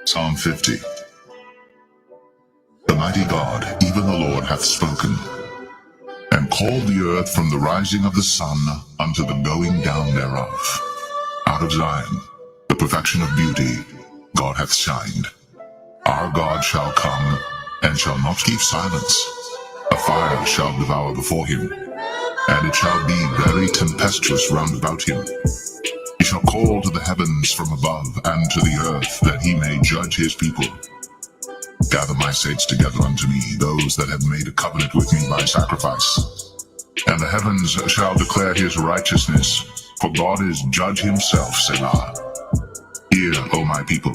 Psalm 50. The mighty God, even the Lord, hath spoken, and called the earth from the rising of the sun unto the going down thereof. Out of Zion, the perfection of beauty, God hath shined. Our God shall come, and shall not keep silence. A fire shall devour before him, and it shall be very tempestuous round about him. He shall call to the heavens from above, and to the earth, that he may judge his people. Gather my saints together unto me, those that have made a covenant with me by sacrifice. And the heavens shall declare his righteousness, for God is judge himself, Selah. Hear, O my people,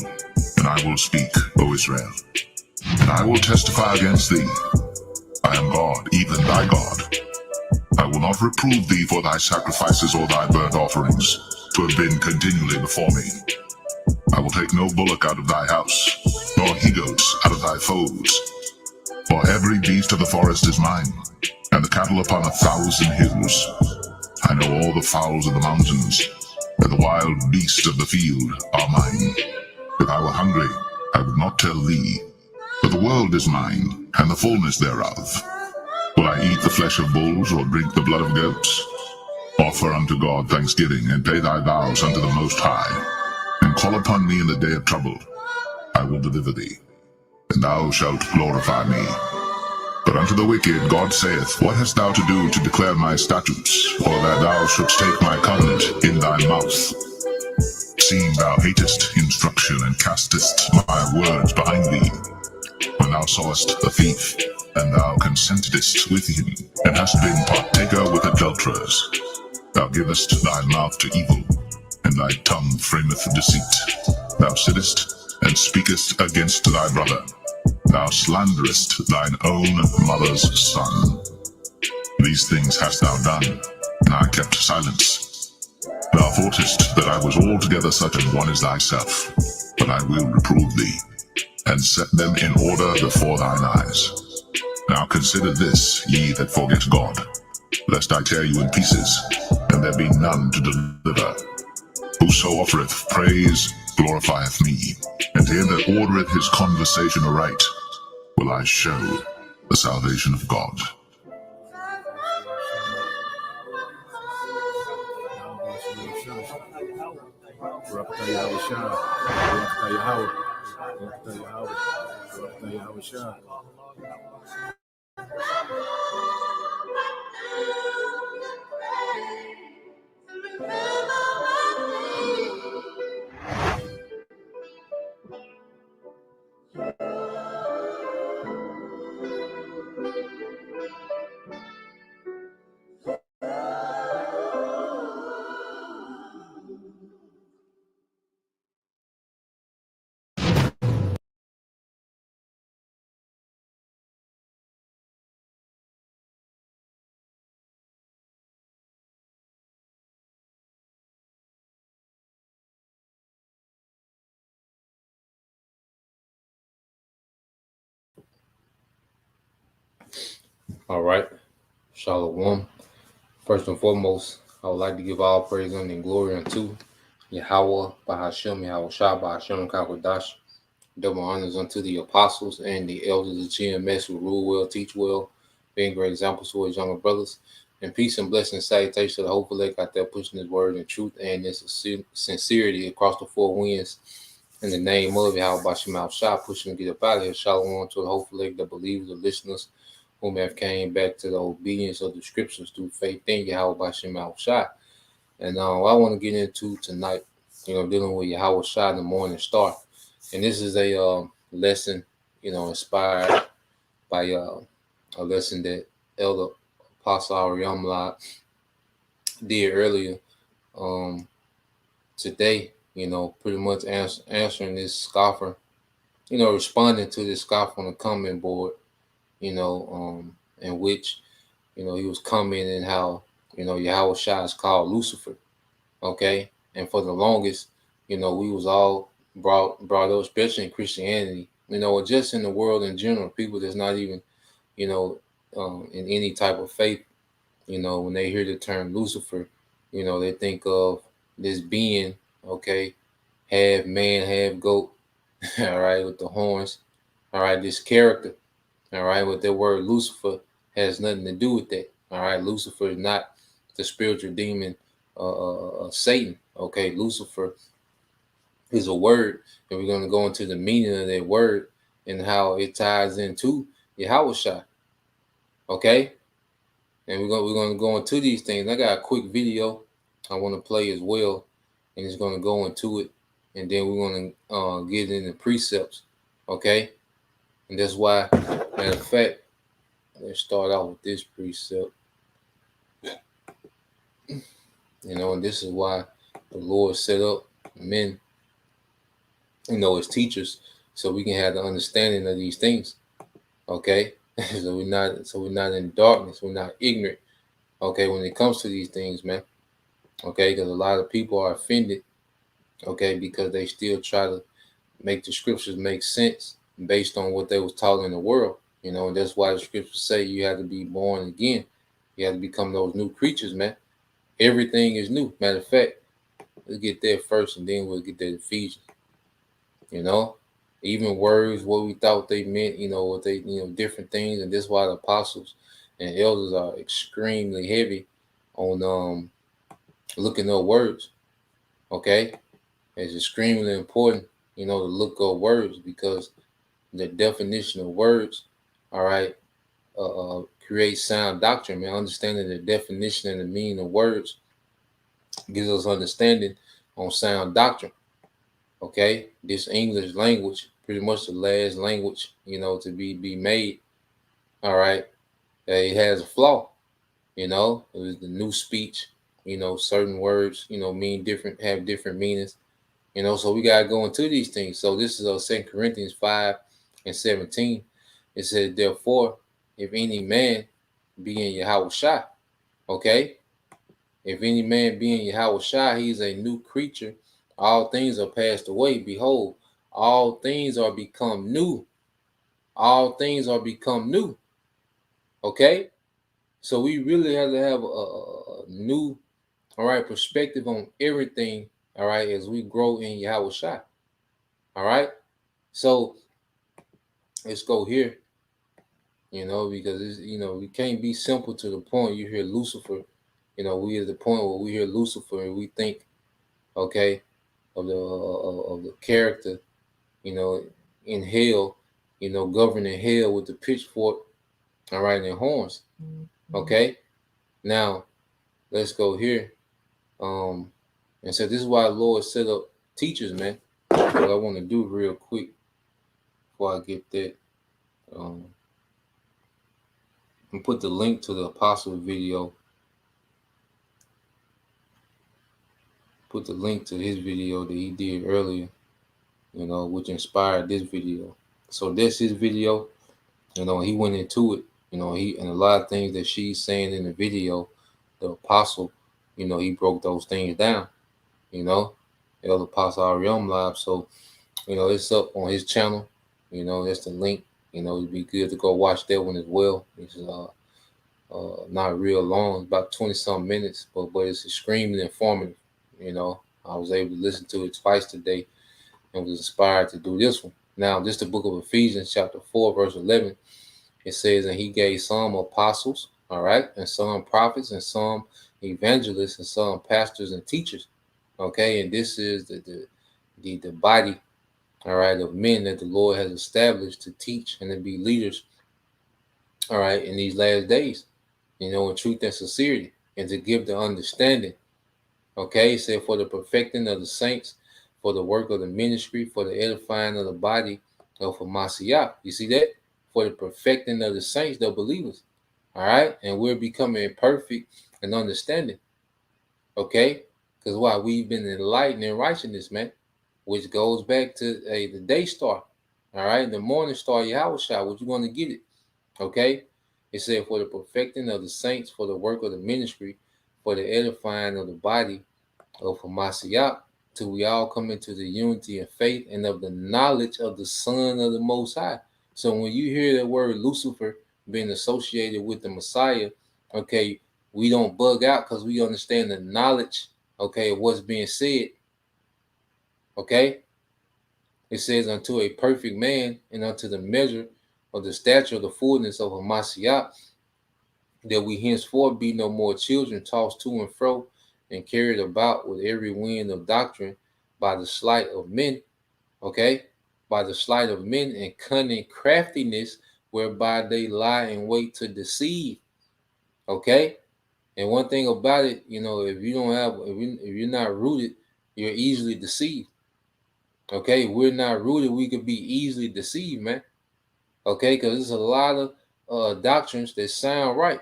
and I will speak, O Israel. And I will testify against thee. I am God, even thy God. I will not reprove thee for thy sacrifices or thy burnt offerings, to have been continually before me. I will take no bullock out of thy house, nor he-goats out of thy folds. For every beast of the forest is mine, and the cattle upon 1,000 hills. I know all the fowls of the mountains, and the wild beasts of the field are mine. If I were hungry, I would not tell thee, but the world is mine, and the fullness thereof. Will I eat the flesh of bulls, or drink the blood of goats? Offer unto God thanksgiving, and pay thy vows unto the Most High, and call upon me in the day of trouble. I will deliver thee, and thou shalt glorify me. But unto the wicked God saith, What hast thou to do to declare my statutes, or that thou shouldst take my covenant in thy mouth? Seeing thou hatest instruction, and castest my words behind thee. When thou sawest a thief, and thou consentedst with him, and hast been partaker with adulterers, thou givest thy mouth to evil, and thy tongue frameth deceit. Thou sittest and speakest against thy brother. Thou slanderest thine own mother's son. These things hast thou done, and I kept silence. Thou thoughtest that I was altogether such an one as thyself, but I will reprove thee, and set them in order before thine eyes. Now consider this, ye that forget God, lest I tear you in pieces, and there be none to deliver. Whoso offereth praise glorifieth me, and him that ordereth his conversation aright will I show the salvation of God. All right, Shalom. First and foremost, I would like to give all praise and glory unto Yahawah, Bahashem, Yahawashi, Bahashem, Kakwadash. Double honors unto the apostles and the elders of GMS who rule well, teach well, being great examples to his younger brothers. And peace and blessings, salutations to the hopeful elect out there pushing his word and truth and his sincerity across the four winds. In the name of Yahweh Bashem Shah, pushing to get up out of here. Shalom to the hopeful elect, the believers, the listeners, whom have came back to the obedience of the scriptures through faith in Yahweh Bashem Shah. And what I want to get into tonight, dealing with Yahweh Shah, the morning star. And this is a lesson, inspired by a lesson that Elder Apostle Ariamla did earlier today, pretty much answering this scoffer, responding to this scoffer on the comment board, in which, he was commenting how, Yahweh Shah is called Lucifer, okay? And for the longest, we was all brought up, especially in Christianity, or just in the world in general, people that's not even, you know, in any type of faith, when they hear the term Lucifer, they think of this being, okay, half man, half goat, all right, with the horns, all right, this character, all right, with the word Lucifer has nothing to do with that, all right. Lucifer is not the spiritual demon, Satan, okay. Lucifer is a word, and we're going to go into the meaning of that word and how it ties into YAHAWASHI, okay. And we're gonna go into these things. I got a quick video I want to play as well, and it's gonna go into it, and then we're gonna get into precepts, okay? And that's why, matter of fact, let's start out with this precept, and this is why the Lord set up men, as teachers, so we can have the understanding of these things, okay? so we're not in darkness, we're not ignorant, okay, when it comes to these things, man. Okay, because a lot of people are offended, okay, because they still try to make the scriptures make sense based on what they was taught in the world, and that's why the scriptures say you have to be born again. You have to become those new creatures, man. Everything is new. Matter of fact, let's get there first, and then we'll get to Ephesians. You know, even words, what we thought they meant, what they, different things, and that's why the apostles and elders are extremely heavy on looking up words. Okay, it's extremely important, to look up words, because the definition of words, all right, creates sound doctrine, man. Understanding the definition and the meaning of words gives us understanding on sound doctrine. Okay, this English language, pretty much the last language, to be made. All right, it has a flaw. It was the new speech. Certain words, have different meanings. So we gotta go into these things. So this is 2 Corinthians 5:17. It says, therefore, if any man be in YAHAWASHI, okay? If any man be in YAHAWASHI, he is a new creature. All things are passed away. Behold, all things are become new. All things are become new. Okay? So we really have to have a new, all right, perspective on everything, all right, as we grow in YAHAWASHI. All right? So let's go here, because it's, we can't be simple to the point you hear Lucifer. We at the point where we hear Lucifer and we think, okay, of the character, in hell, governing hell with the pitchfork, all right, and horns. Okay, now let's go here. And so this is why the Lord set up teachers, man. What I want to do real quick before I get that. And put the link to the apostle video. Put the link to his video that he did earlier, which inspired this video. So that's his video. He went into it. He and a lot of things that she's saying in the video, the apostle, he broke those things down. El Apostle Ariam Live. So, it's up on his channel. That's the link. It'd be good to go watch that one as well. It's not real long, about 20-some minutes, but it's extremely informative. I was able to listen to it twice today and was inspired to do this one. Now, this is the book of Ephesians, chapter 4, verse 11. It says, and he gave some apostles, all right, and some prophets, and some evangelists, and some pastors and teachers. Okay, and this is the body, all right, of men that the Lord has established to teach and to be leaders, all right, in these last days, in truth and sincerity, and to give the understanding. Okay, it said, for the perfecting of the saints, for the work of the ministry, for the edifying of the body of Hamashiach. You see that? For the perfecting of the saints, the believers. All right, and we're becoming perfect and understanding. Okay, because why? We've been enlightened in righteousness, man, which goes back to the day star. All right, the morning star, YAHAWASHI, which you're going to get it. Okay, it said, for the perfecting of the saints, for the work of the ministry, for the edifying of the body of Hamashiach. till we all come into the unity and faith and of the knowledge of the Son of the Most High. So when you hear the word Lucifer being associated with the Messiah, okay, we don't bug out because we understand the knowledge, okay, of what's being said. Okay, it says unto a perfect man and unto the measure of the stature of the fullness of a Messiah, that we henceforth be no more children tossed to and fro and carried about with every wind of doctrine by the sleight of men, okay, by the sleight of men and cunning craftiness whereby they lie in wait to deceive, okay. And one thing about it, if you don't have, if you're not rooted, you're easily deceived. Okay, we're not rooted, we could be easily deceived, man. Okay, because there's a lot of doctrines that sound right.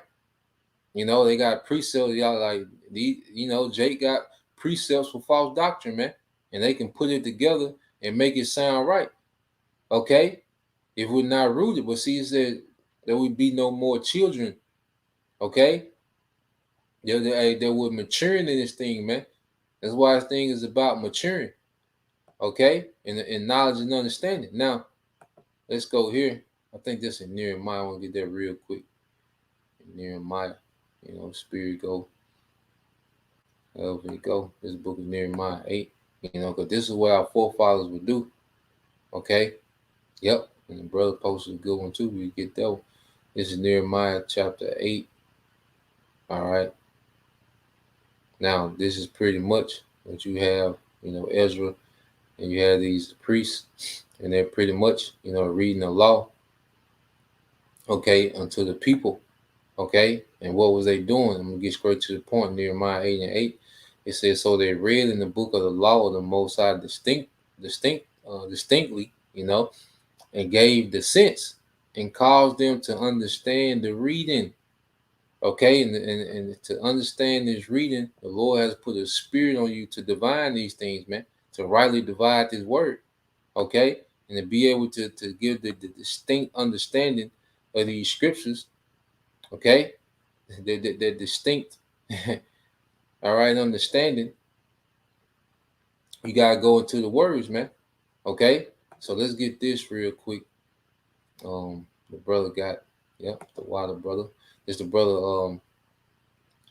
They got precepts, y'all, like Jake got precepts for false doctrine, man, and they can put it together and make it sound right. Okay, if we're not rooted, but see, it said there would be no more children. Okay, they were maturing in this thing, man. That's why this thing is about maturing. Okay, in knowledge and understanding. Now, let's go here. I think this is Nehemiah. I want to get that real quick. Nehemiah, Spirit go. There we go. This book is Nehemiah 8. Because this is what our forefathers would do. Okay. Yep. And the brother posted a good one too. We get that one. This is Nehemiah chapter 8. All right. Now, this is pretty much what you have, Ezra, and you have these priests, and they're pretty much, reading the law, okay, unto the people, okay. And what was they doing? I'm going to get straight to the point. Nehemiah 8 and 8. It says, so they read in the book of the law of the Most High distinctly, and gave the sense and caused them to understand the reading. Okay, and to understand this reading, the Lord has put a spirit on you to divine these things, man, to rightly divide this word. Okay, and to be able to give the distinct understanding of these scriptures. Okay, the distinct, all right, understanding. You gotta go into the words, man. Okay, so let's get this real quick. The brother got, the water brother. It's the brother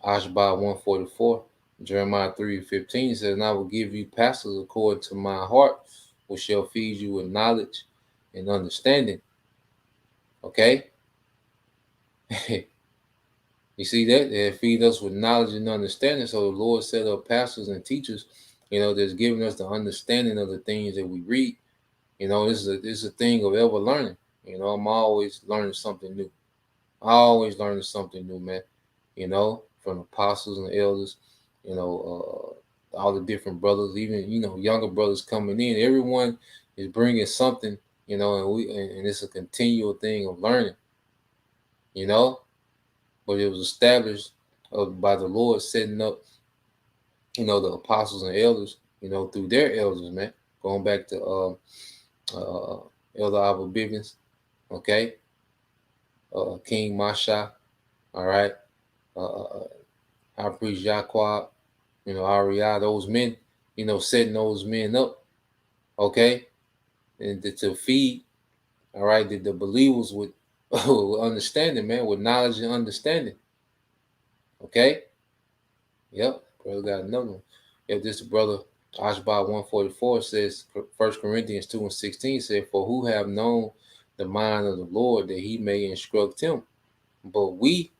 Ashba 144. Jeremiah 3:15 says, and I will give you pastors according to my heart, which shall feed you with knowledge and understanding. Okay. You see that? They feed us with knowledge and understanding. So the Lord set up pastors and teachers, that's giving us the understanding of the things that we read. This is a thing of ever learning. I'm always learning something new. Always learning something new, man. From apostles and elders, all the different brothers, even, younger brothers coming in. Everyone is bringing something, and it's a continual thing of learning, but it was established by the Lord setting up, the apostles and elders, through their elders, man. Going back to Elder Abba Biggins, okay, King Masha, all right, High Priest Yaqub, Ariah, those men, setting those men up, okay, and to feed, all right, the believers with understanding, man, with knowledge and understanding, okay. Yep, brother got another one. If this brother Ashba 144 says, 1 Corinthians 2 and 16 said, for who have known the mind of the Lord that he may instruct him, but we,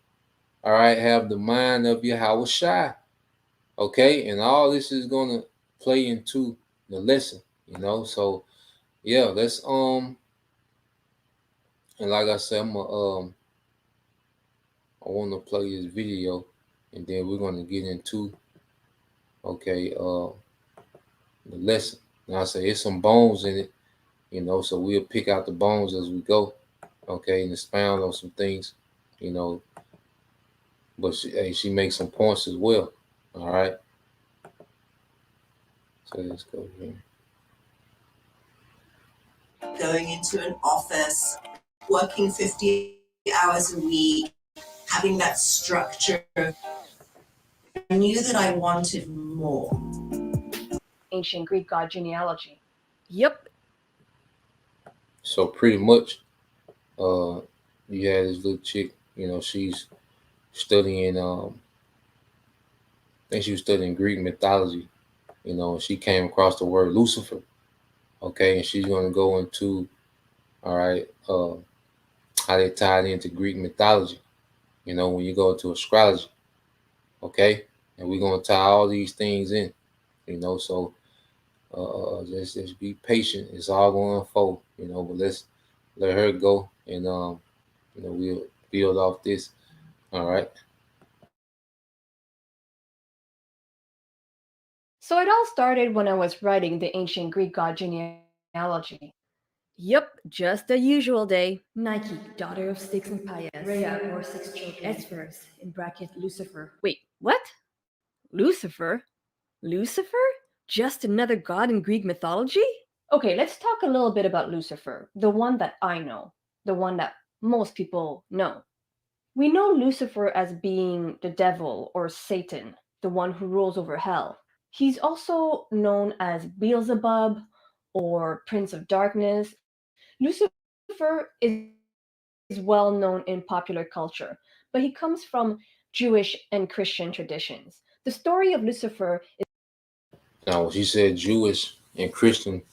all right, have the mind of YAHAWASHI. Okay, and all this is gonna play into the lesson, So yeah, let's and like I said, I want to play this video, and then we're gonna get into the lesson. Now I say it's some bones in it, so we'll pick out the bones as we go, okay, and expound on some things, but she makes some points as well. All right. So let's go here. Going into an office, working 50 hours a week, having that structure, I knew that I wanted more. ancient Greek god genealogy. Yep. So pretty much, uh, you had this little chick. She's studying. I think she was studying Greek mythology. And she came across the word Lucifer. Okay, and she's going to go into, all right, how they tied into Greek mythology. When you go into astrology. Okay, and we're going to tie all these things in. So just be patient. It's all going to unfold. But let's let her go, and we'll build off this. All right. So it all started when I was writing the ancient Greek god genealogy. Yep, just a usual day. Nike, daughter of Styx and Pius. Rhea bore 6 children. Esphorus, in bracket Lucifer. Wait, what? Lucifer? Lucifer? Just another god in Greek mythology? Okay, let's talk a little bit about Lucifer, the one that I know, the one that most people know. We know Lucifer as being the devil or Satan, the one who rules over hell. He's also known as Beelzebub or Prince of Darkness. Lucifer is well known in popular culture, but he comes from Jewish and Christian traditions. The story of Lucifer is Now, when she said Jewish and Christian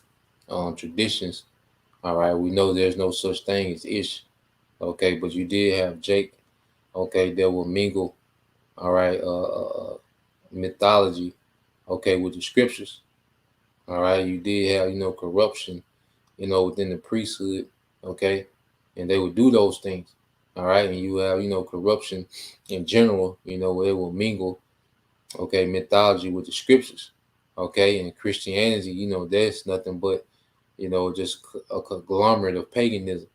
traditions, all right, we know there's no such thing as Ish. Okay, but you did have Jake. Okay, that will mingle. All right, mythology. Okay, with the scriptures. All right, you did have corruption. Within the priesthood. Okay, and they would do those things. All right, and you have corruption in general. Where it will mingle. Okay, mythology with the scriptures. Okay, and Christianity. That's nothing but just a conglomerate of paganism.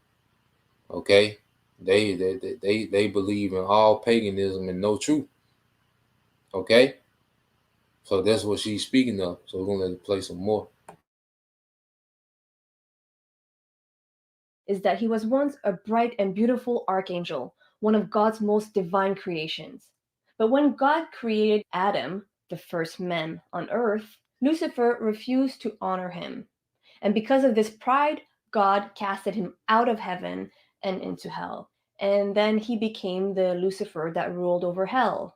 Okay, they believe in all paganism and no truth. Okay, so that's what she's speaking of. So we're gonna let it play some more. is that he was once a bright and beautiful archangel, one of God's most divine creations. But when God created Adam, the first man on earth, Lucifer refused to honor him. And because of this pride, God casted him out of heaven and into hell. And then he became the Lucifer that ruled over hell,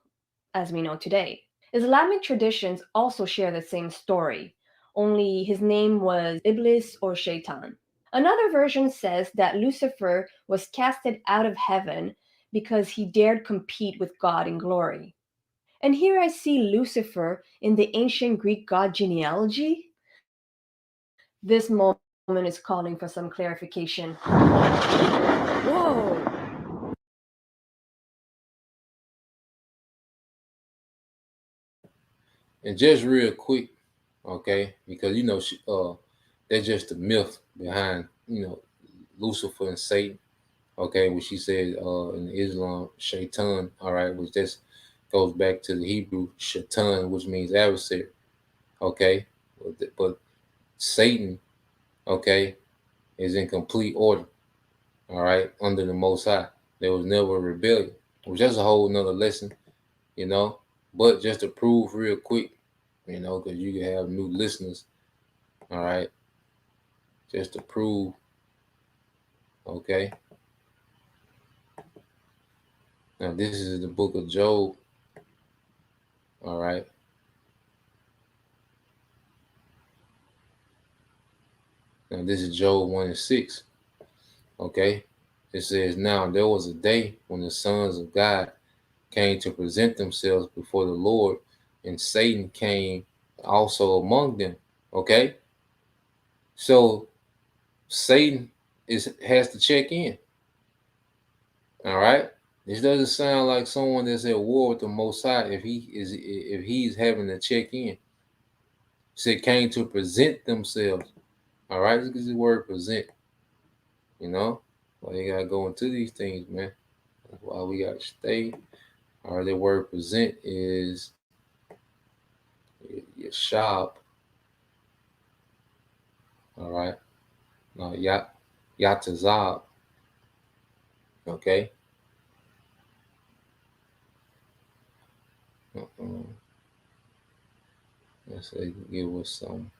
as we know today. Islamic traditions also share the same story, only his name was Iblis or Shaitan. Another version says that Lucifer was casted out of heaven because he dared compete with God in glory. And here I see Lucifer in the ancient Greek god genealogy. This moment is calling for some clarification. Whoa! And just real quick, okay, because that's just the myth behind Lucifer and Satan. Okay, which she said in Islam, Shaitan. All right, which just goes back to the Hebrew Shaitan, which means adversary. Okay, but Satan, okay, is in complete order. All right, under the Most High. There was never a rebellion, which is a whole nother lesson, you know. But just to prove real quick, because you can have new listeners. All right, just to prove, okay. Now this is the book of Job. All right. Now this is Job 1:6. Okay. It says, now there was a day when the sons of God came to present themselves before the Lord, and Satan came also among them. Okay. So Satan has to check in. All right. This doesn't sound like someone that's at war with the Most High if he's having to check in. Said came to present themselves. All right, look at the word present. Well, you gotta go into these things, man. That's why we gotta stay. All right, the word present is your shop. All right, now yatazab. Okay. Let's say give us some.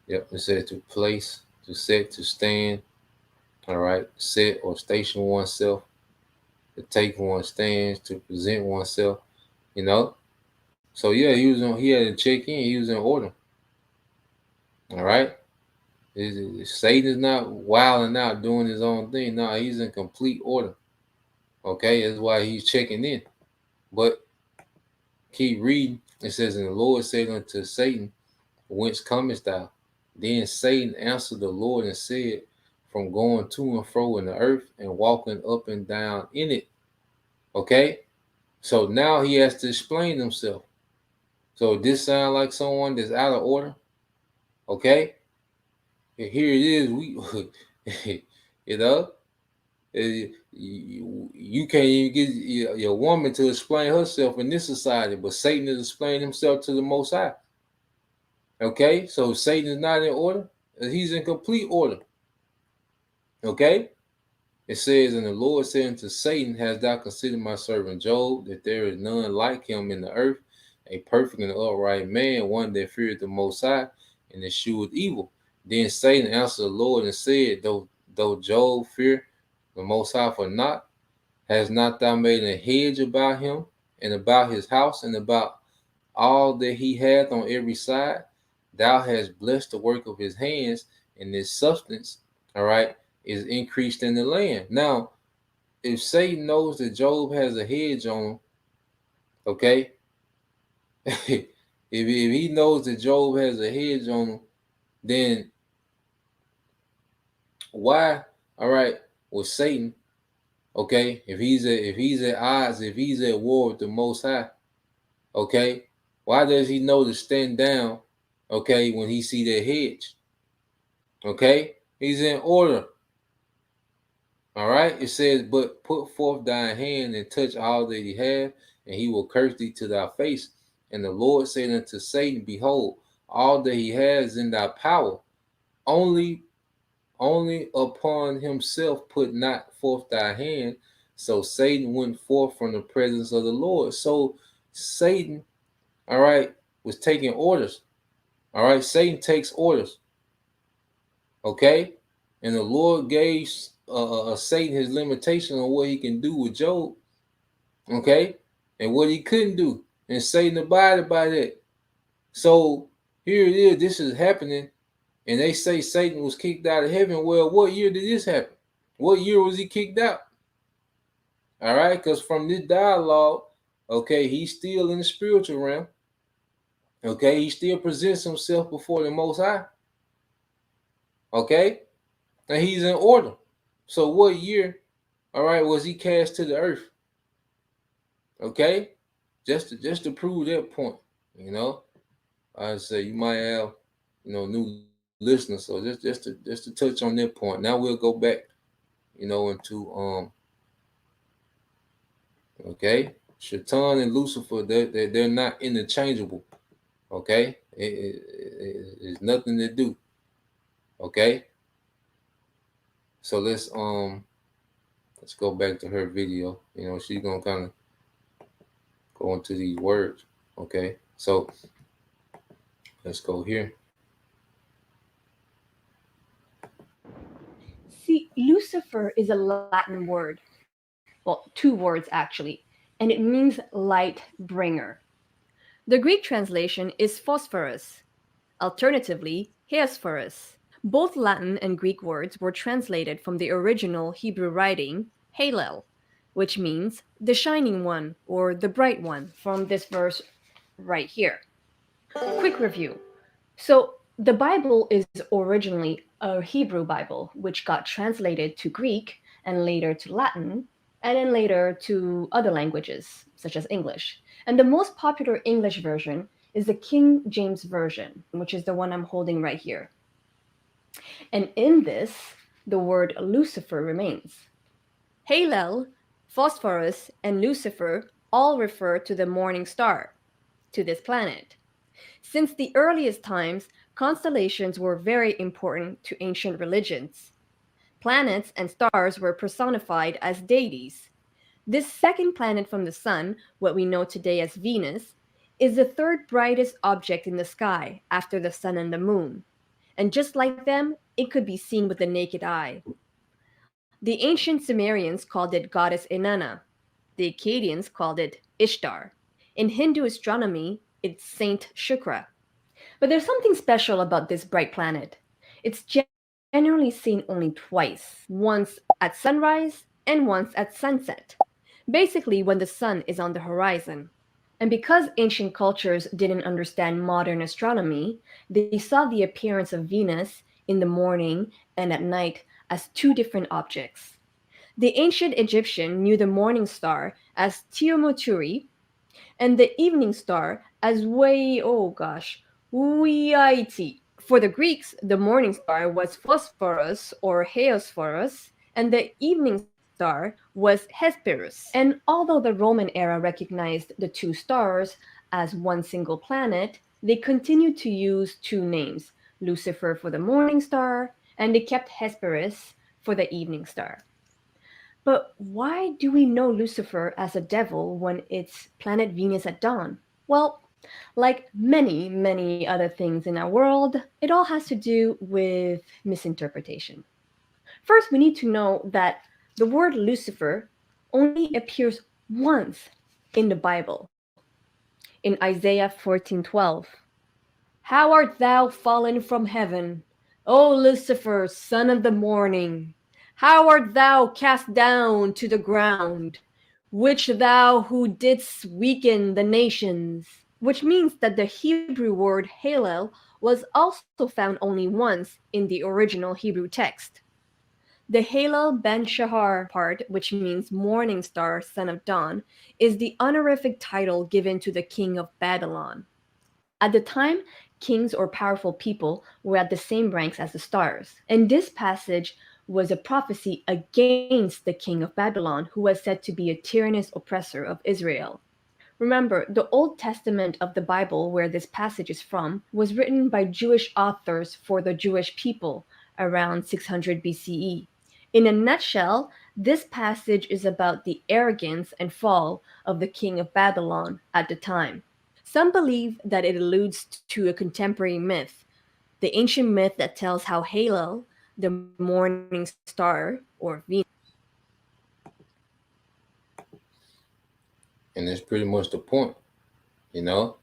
Yep, it says to place, to set, to stand. All right, set or station oneself, to take one's stands, to present oneself. You know. So yeah, he had to check in. He was in order. All right. Satan is not wilding out doing his own thing. No, he's in complete order. Okay, that's why he's checking in. But keep reading. It says, and the Lord said unto Satan, whence comest thou? Then Satan answered the Lord and said, from going to and fro in the earth and walking up and down in it. Okay? So now he has to explain himself. So this sound like someone that's out of order? Okay? And here it is. You know, you can't even get your woman to explain herself in this society, but Satan is explaining himself to the Most High. Okay, so Satan is not in order; he's in complete order. Okay, it says, and the Lord said unto Satan, hast thou considered my servant Job, that there is none like him in the earth, a perfect and upright man, one that feareth the Most High, and escheweth evil. Then Satan answered the Lord and said, though Job fear the Most High for naught, has not thou made a hedge about him, and about his house, and about all that he hath on every side? Thou hast blessed the work of his hands, and his substance, all right, is increased in the land. Now, if Satan knows that Job has a hedge on him, okay, if he knows that Job has a hedge on him, then why, all right, with Satan, okay, if he's at odds, if he's at war with the Most High, okay, why does he know to stand down, okay, when he see that hedge? Okay, he's in order. All right, it says, but put forth thine hand and touch all that he hath, and he will curse thee to thy face. And the Lord said unto Satan, behold, all that he has in thy power, only upon himself put not forth thy hand. So Satan went forth from the presence of the Lord. So Satan, all right, was taking orders. All right, Satan takes orders. Okay, and the Lord gave Satan his limitation on what he can do with Job. Okay, and what he couldn't do, and Satan abided by that. So here it is. This is happening, and they say Satan was kicked out of heaven. Well, what year did this happen? What year was he kicked out? All right, because from this dialogue, okay, he's still in the spiritual realm. Okay, he still presents himself before the Most High. Okay, and he's in order. So what year, all right, was he cast to the earth? Okay, just to prove that point, you know. I say you might have, new listeners. So just to touch on that point. Now we'll go back, into okay, Shaitan and Lucifer. They're not interchangeable. Okay, it's nothing to do. Okay, so let's go back to her video. She's gonna kind of go into these words. Okay, so let's go here. See, Lucifer is a Latin word. Well, two words actually, and it means light bringer. The Greek translation is phosphorus, alternatively, Hesperus. Both Latin and Greek words were translated from the original Hebrew writing, Halel, which means the shining one or the bright one from this verse right here. Quick review. So, the Bible is originally a Hebrew Bible, which got translated to Greek and later to Latin, and then later to other languages, such as English. And the most popular English version is the King James Version, which is the one I'm holding right here. And in this, the word Lucifer remains. Halel, Phosphorus, and Lucifer all refer to the morning star, to this planet. Since the earliest times, constellations were very important to ancient religions. Planets and stars were personified as deities. This second planet from the Sun, what we know today as Venus, is the third brightest object in the sky after the Sun and the Moon. And just like them, it could be seen with the naked eye. The ancient Sumerians called it goddess Inanna. The Akkadians called it Ishtar. In Hindu astronomy, it's Saint Shukra. But there's something special about this bright planet. It's generally seen only twice, once at sunrise and once at sunset, basically when the sun is on the horizon. And because ancient cultures didn't understand modern astronomy, they saw the appearance of Venus in the morning and at night as two different objects. The ancient Egyptian knew the morning star as Tiamaturi and the evening star as Uyaiti. For the Greeks, the morning star was Phosphorus or Heosphorus, and the evening star was Hesperus. And although the Roman era recognized the two stars as one single planet, they continued to use two names, Lucifer for the morning star, and they kept Hesperus for the evening star. But why do we know Lucifer as a devil when it's planet Venus at dawn? Well, like many, many other things in our world, it all has to do with misinterpretation. First, we need to know that the word Lucifer only appears once in the Bible, in Isaiah 14:12. How art thou fallen from heaven, O Lucifer, son of the morning? How art thou cast down to the ground, which thou who didst weaken the nations? Which means that the Hebrew word Halel was also found only once in the original Hebrew text. The Halel ben Shahar part, which means morning star, son of dawn, is the honorific title given to the king of Babylon. At the time, kings or powerful people were at the same ranks as the stars. And this passage was a prophecy against the king of Babylon, who was said to be a tyrannous oppressor of Israel. Remember, the Old Testament of the Bible, where this passage is from, was written by Jewish authors for the Jewish people around 600 BCE. In a nutshell, this passage is about the arrogance and fall of the king of Babylon at the time. Some believe that it alludes to a contemporary myth, the ancient myth that tells how Halo, the morning star or Venus, And that's pretty much the point, you know.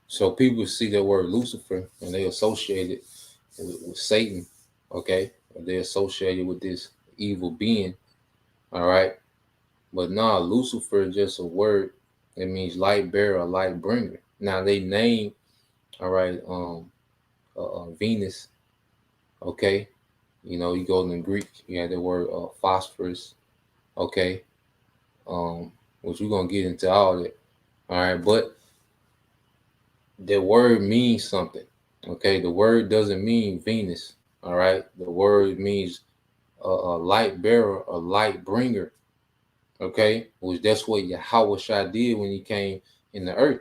So people see that word Lucifer and they associate it with Satan, okay? Or they associate it with this evil being, all right? But nah, Lucifer is just a word. It means light bearer, light bringer. Now they name, all right, Venus, okay? You know, you go in Greek, you have the word phosphorus, okay? Um, which we're gonna get into all that, all right? But the word means something, okay? The word doesn't mean Venus, all right? The word means a light bearer, a light bringer, okay? Which that's what YAHAWASHI did when he came in the earth.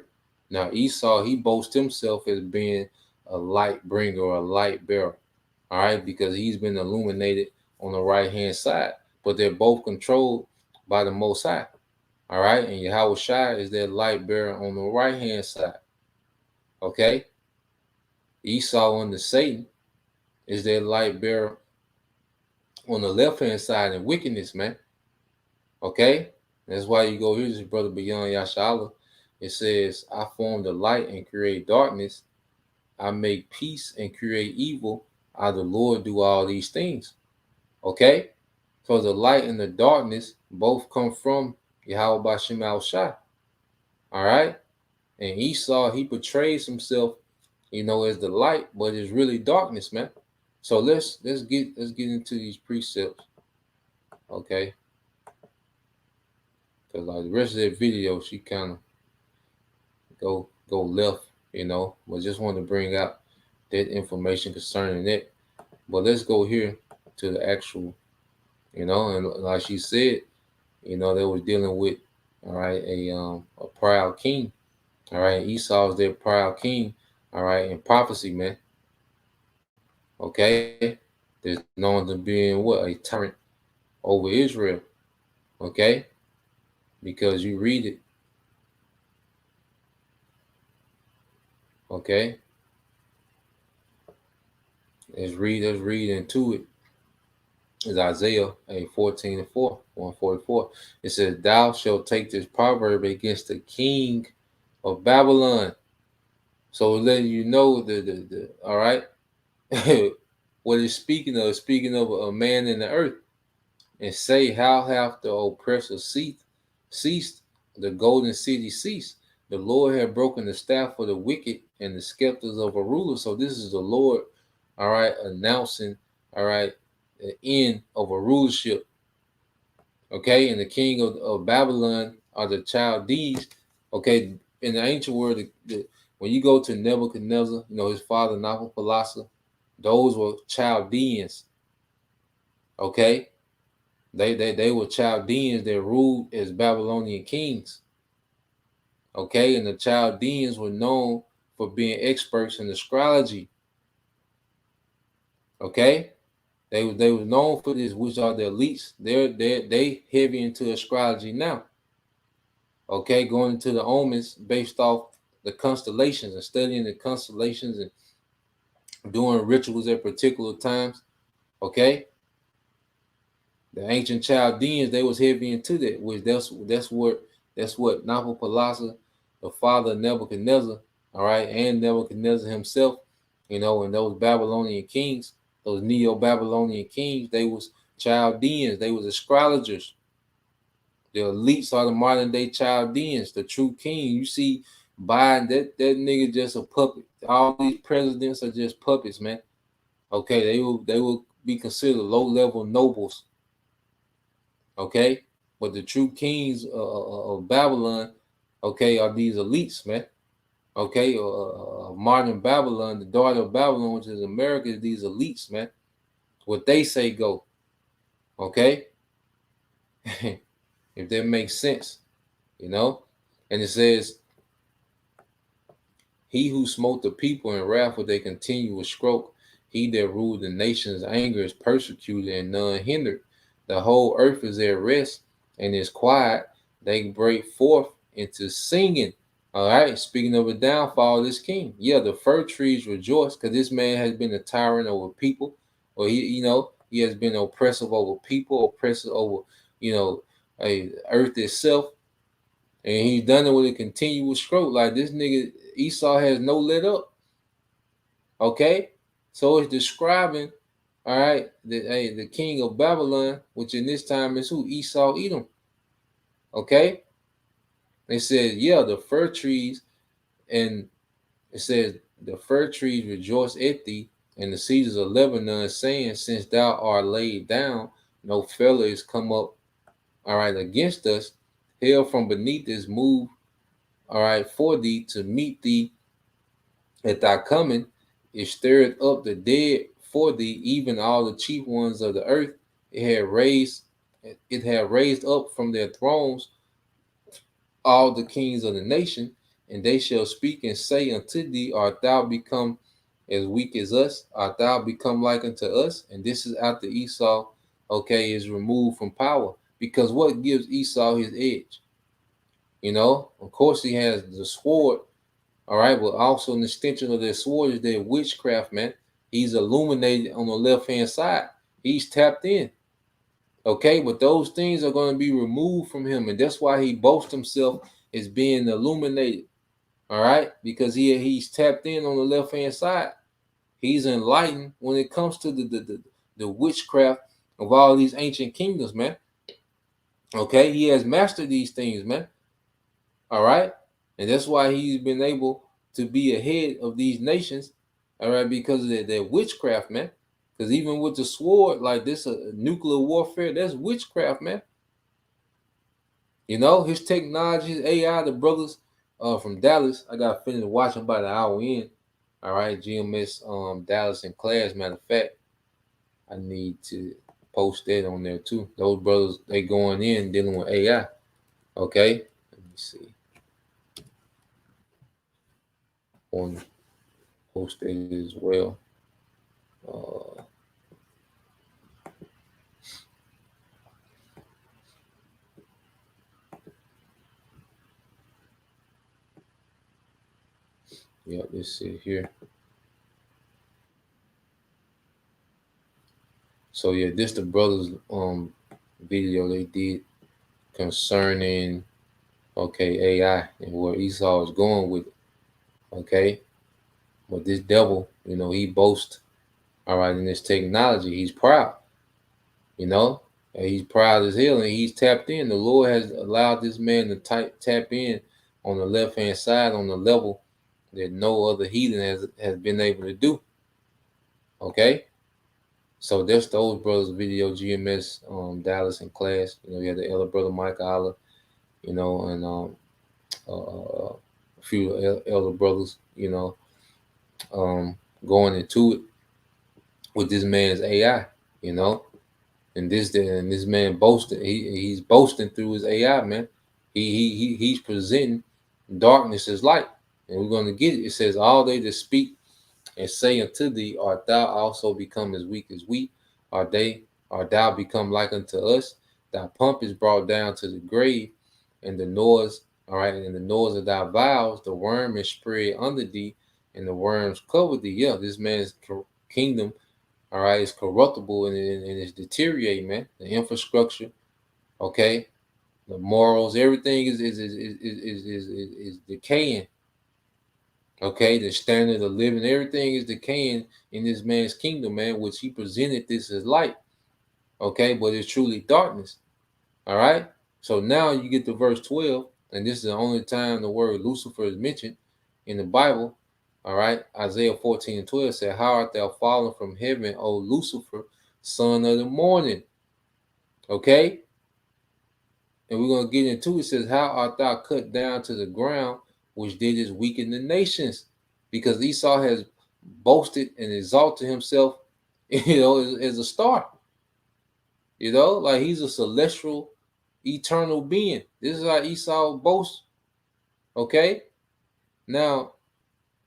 Now Esau, he boasts himself as being a light bringer or a light bearer, all right, because he's been illuminated on the right hand side, but they're both controlled by the Most High, all right, and YAHAWASHI is that light bearer on the right hand side, okay. Esau under Satan is that light bearer on the left hand side in wickedness, man. Okay? That's why you go here, this brother beyond Yashala. It says, I form the light and create darkness. I make peace and create evil. I, the Lord, do all these things. Okay? So the light and the darkness both come from Yahweh Bashem Al Shai. All right? And Esau, he portrays himself, you know, as the light, but it's really darkness, man. So let's get into these precepts. Okay? Because like the rest of that video, she kind of go left, you know. But just want to bring out that information concerning it. But let's go here to the actual, you know, and like she said, you know, they were dealing with, all right, a proud king. All right, Esau is their proud king, all right, in prophecy, man. Okay, there's known to being what, a tyrant over Israel. Okay, because you read it. Okay, let's read into it. It's Isaiah 14:4, 144. It says, "Thou shalt take this proverb against the king of Babylon." So letting you know the all right, what it's speaking of a man in the earth, and say, "How hath the oppressor ceased, the golden city ceased? The Lord had broken the staff of the wicked and the scepters of a ruler." So this is the Lord, all right, announcing, all right, the end of a rulership. Okay, and the king of Babylon are the Chaldees. Okay, in the ancient world, when you go to Nebuchadnezzar, his father Nabopolassar, those were Chaldeans. Okay, they were Chaldeans that ruled as Babylonian kings. Okay, and the Chaldeans were known for being experts in astrology. Okay, they were known for this, which are the elites. They heavy into astrology now. Okay, going into the omens based off the constellations and studying the constellations and doing rituals at particular times. Okay, the ancient Chaldeans, they was heavy into that, which that's what Nabopolassar, the father of Nebuchadnezzar, all right, and Nebuchadnezzar himself, and those Babylonian kings, those Neo-Babylonian kings, they was Chaldeans, they was astrologers. The elites are the modern day Chaldeans, the true king. You see Biden, that nigga just a puppet. All these presidents are just puppets, man. Okay, they will be considered low level nobles. Okay, but the true kings of Babylon, okay, are these elites, man. Okay, modern Babylon, the daughter of Babylon, which is America, is these elites, man. What they say go. Okay, if that makes sense, and it says, "He who smote the people in wrath with a continuous stroke, he that ruled the nation's anger is persecuted and none hindered. The whole earth is at rest and is quiet. They break forth into singing." All right, speaking of a downfall of this king. Yeah, the fir trees rejoice because this man has been a tyrant over people, or he has been oppressive over people, oppressive over, earth itself. And he's done it with a continuous stroke. Like this nigga Esau has no let up. Okay? So it's describing, all right, the king of Babylon, which in this time is who? Esau Edom. Okay? It says, yeah, the fir trees, and it says, "The fir trees rejoice at thee, and the cedars of Lebanon, saying, Since thou art laid down, no fellow is come up, all right, against us. Hell from beneath is moved, all right, for thee to meet thee at thy coming. It stirred up the dead for thee, even all the chief ones of the earth. It had raised up from their thrones all the kings of the nation, and they shall speak and say unto thee, Art thou become as weak as us? Art thou become like unto us? And this is after Esau, okay, is removed from power. Because what gives Esau his edge? Of course, he has the sword, all right, but also an extension of their sword is their witchcraft, man. He's illuminated on the left hand side. He's tapped in. Okay, but those things are going to be removed from him, and that's why he boasts himself as being illuminated. All right, because he's tapped in on the left hand side. He's enlightened when it comes to the witchcraft of all these ancient kingdoms, man. Okay, he has mastered these things, man. All right, and that's why he's been able to be ahead of these nations. All right, because of their witchcraft, man. Because even with the sword, like this, nuclear warfare, that's witchcraft, man. His technology, his AI, the brothers from Dallas, I got finished watching about an hour in. All right, GMS Dallas in class. Matter of fact, I need to post that on there too. Those brothers, they going in dealing with AI. Okay, let me see. On post that as well. Uh, Yeah, let's see here. So yeah, this the brothers video they did concerning AI and where Esau is going with it. Okay. But this devil, he boasts, all right, in this technology. He's proud, you know, and he's proud as hell, and he's tapped in. The Lord has allowed this man to tap in on the left hand side on the level that no other heathen has been able to do. Okay, so that's those brothers video GMS Dallas in class. You had the elder brother Mike Allah, and a few elder brothers, um, going into it with this man's AI, you know. And this man boasting, he's boasting through his AI, man. He's presenting darkness as light, and we're gonna get it. It says, "All they that speak and say unto thee, art thou also become as weak as we? Art thou become like unto us? Thy pomp is brought down to the grave, and the noise, all right, and the noise of thy vows, the worm is spread under thee, and the worms cover thee." Yeah, this man's kingdom, all right, it's corruptible and it's deteriorating, man. The infrastructure, okay, the morals, everything is decaying. Okay, the standard of living, everything is decaying in this man's kingdom, man, which he presented this as light. Okay, but it's truly darkness. All right. So now you get to verse 12, and this is the only time the word Lucifer is mentioned in the Bible. All right. Isaiah 14 and 12 said, "How art thou fallen from heaven, O Lucifer, son of the morning?" Okay. And we're going to get into it. It says, "How art thou cut down to the ground, which didst weaken the nations?" Because Esau has boasted and exalted himself, as a star. Like he's a celestial, eternal being. This is how Esau boasts. Okay. Now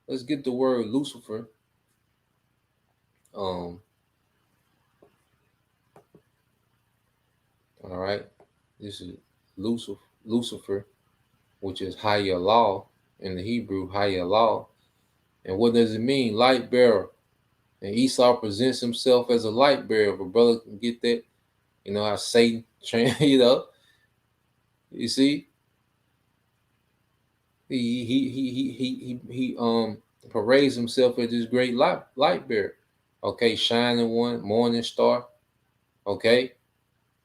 let's get the word Lucifer. All right. This is Lucifer, which is higher law in the Hebrew, higher law. And what does it mean? Light bearer. And Esau presents himself as a light bearer. If a brother can get that, how Satan, you see, he parades himself as this great light bearer. Okay, shining one, morning star. Okay,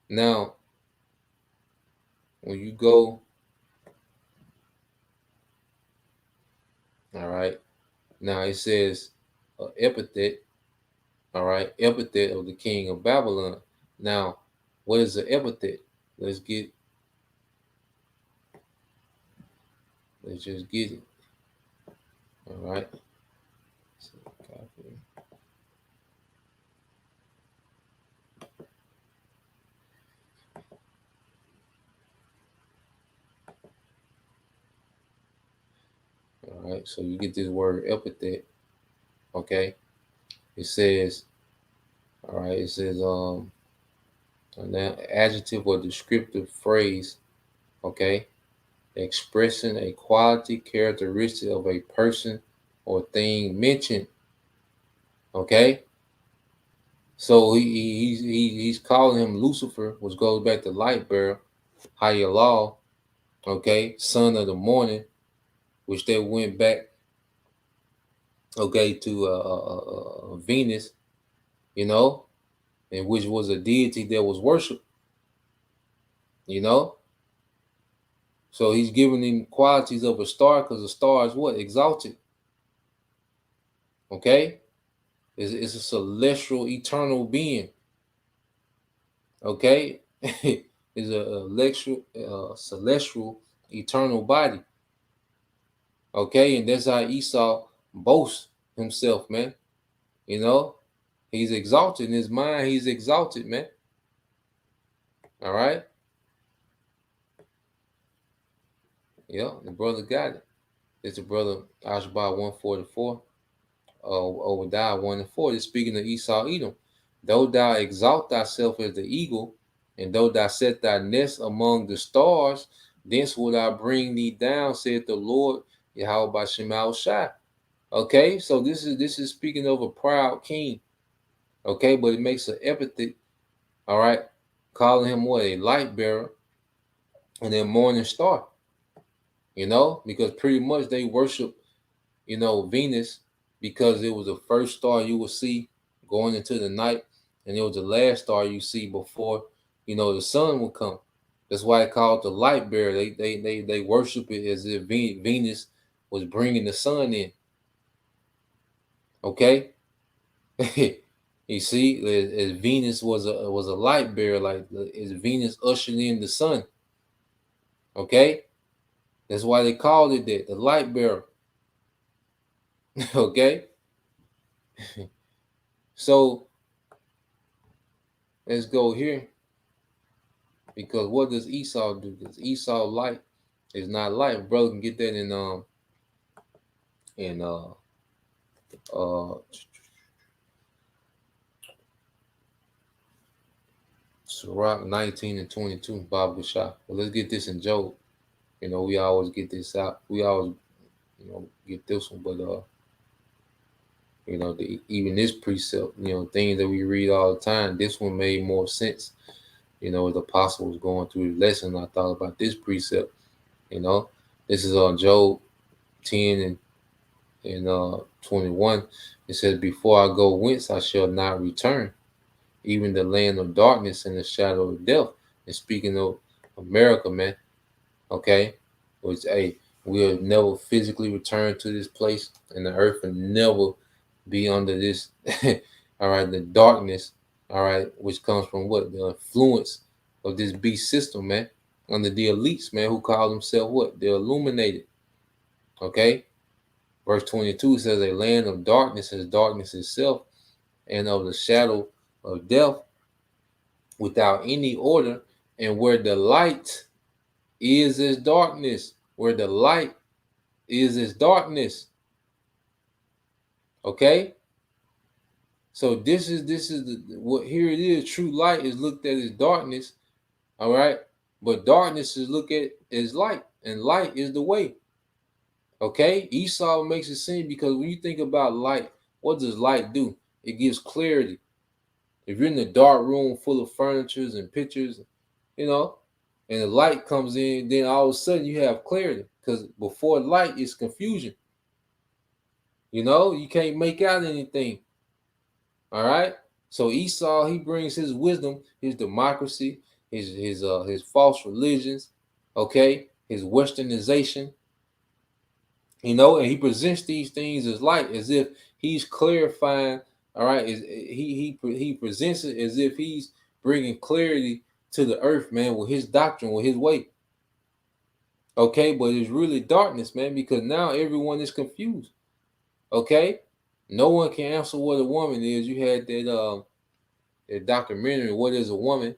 now when you go, all right, now it says epithet. All right, epithet of the king of Babylon. Now, what is the epithet? Let's just get it. All right. All right, so you get this word epithet. Okay, it says, all right, it says an adjective or descriptive phrase. Okay, expressing a quality, characteristic of a person or thing mentioned. Okay, so he's calling him Lucifer, which goes back to light bearer, higher law. Okay, son of the morning, which they went back. Okay, to Venus, and which was a deity that was worshipped. So he's giving him qualities of a star because a star is what? Exalted. Okay, it's a celestial, eternal being. Okay, is a celestial, eternal body. Okay, and that's how Esau boasts himself, man. He's exalted in his mind. He's exalted, man. All right. Yeah, the brother got it. It's the brother Ashbah 144. Obadiah 1 and 4. It's speaking of Esau Edom. Though thou exalt thyself as the eagle, and though thou set thy nest among the stars, thence will I bring thee down, saith the Lord, YAHAWASHI. Okay, so this is speaking of a proud king. Okay, but it makes an epithet, all right, calling him what? A light bearer and a morning star. Because pretty much they worship, Venus, because it was the first star you will see going into the night, and it was the last star you see before, the sun will come. That's why they call it the light bearer. They worship it as if Venus was bringing the sun in. Okay, you see, as Venus was a light bearer, like as Venus ushered in the sun. Okay, that's why they called it that, the light bearer. Okay, so let's go here, because what does Esau do? Because Esau light is not light. Brother can get that in Sirach 19 and 22, Bible shop. But let's get this in Job. We always get this out. We always, get this one. But even this precept, things that we read all the time, this one made more sense. As the apostle was going through the lesson, I thought about this precept. This is on Job 10 and 21. It says, "Before I go whence I shall not return, even the land of darkness and the shadow of death." And speaking of America, man, okay, which we'll never physically return to this place, and the earth will never be under this all right, the darkness, all right, which comes from what? The influence of this beast system, man, under the elites, man, who call themselves what? The illuminated. Okay, verse 22 says, "A land of darkness is darkness itself, and of the shadow of death, without any order, and where the light is its darkness." Where the light is its darkness. Okay, so this is what here it is. True light is looked at as darkness, all right, but darkness is looked at as light, and light is the way. Okay, Esau makes it seem, because when you think about light, what does light do? It gives clarity. If you're in a dark room full of furnitures and pictures, and the light comes in, then all of a sudden you have clarity, because before light is confusion. You can't make out anything. All right. So Esau, he brings his wisdom, his democracy, his false religions, okay, his westernization, and he presents these things as light, as if he's clarifying. All right, he presents it as if he's bringing clarity to the earth, man, with his doctrine, with his way. Okay, but it's really darkness, man, because now everyone is confused. Okay, no one can answer what a woman is. You had that documentary, "What is a Woman?"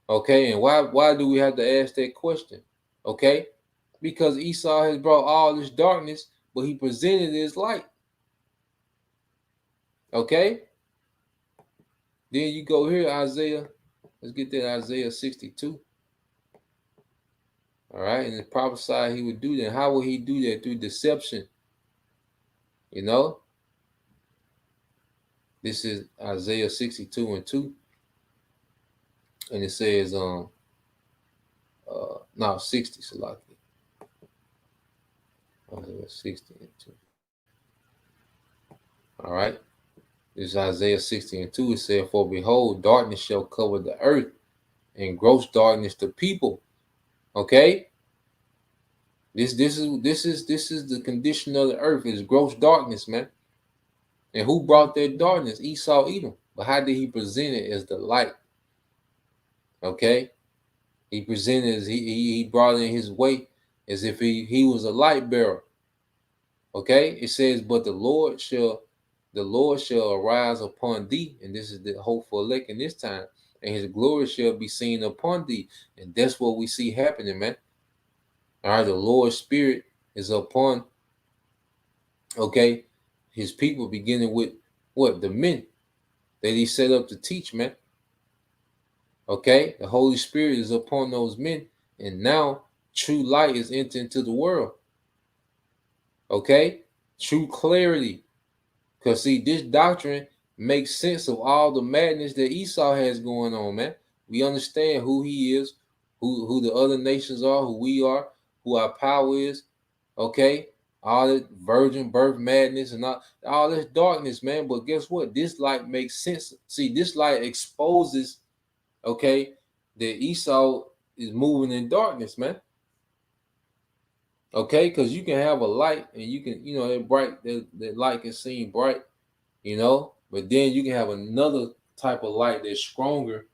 Okay, and why do we have to ask that question? Okay, because Esau has brought all this darkness, but he presented it as light. Okay, then you go here, Isaiah. Let's get that Isaiah 62. All right, and it prophesied he would do that. How will he do that? Through deception. This is Isaiah 62 and 2. And it says, 60, Salaki. Isaiah 60 and 2. All right. This is Isaiah 60 and 2. It said, "For behold, darkness shall cover the earth, and gross darkness the people." Okay? This is the condition of the earth, is gross darkness, man. And who brought that darkness? Esau, Edom. But how did he present it? As the light? Okay? He presented as he brought in his way as if he was a light bearer. Okay? It says, "But the Lord shall arise upon thee," and this is the hopeful elect in this time, "and his glory shall be seen upon thee." And that's what we see happening, man. All right, the Lord's spirit is upon, okay, his people, beginning with what? The men that he set up to teach, man. Okay, the Holy Spirit is upon those men, and now true light is entering into the world. Okay, True clarity. Because see, this doctrine makes sense of all the madness that Esau has going on, man. We understand who he is, who the other nations are, who we are, who our power is. Okay, all that virgin birth madness and all this darkness, man. But guess what? This light makes sense. See, this light exposes, okay, that Esau is moving in darkness, man. Okay, because you can have a light and you can, that bright, that light can seem bright, but then you can have another type of light that's stronger,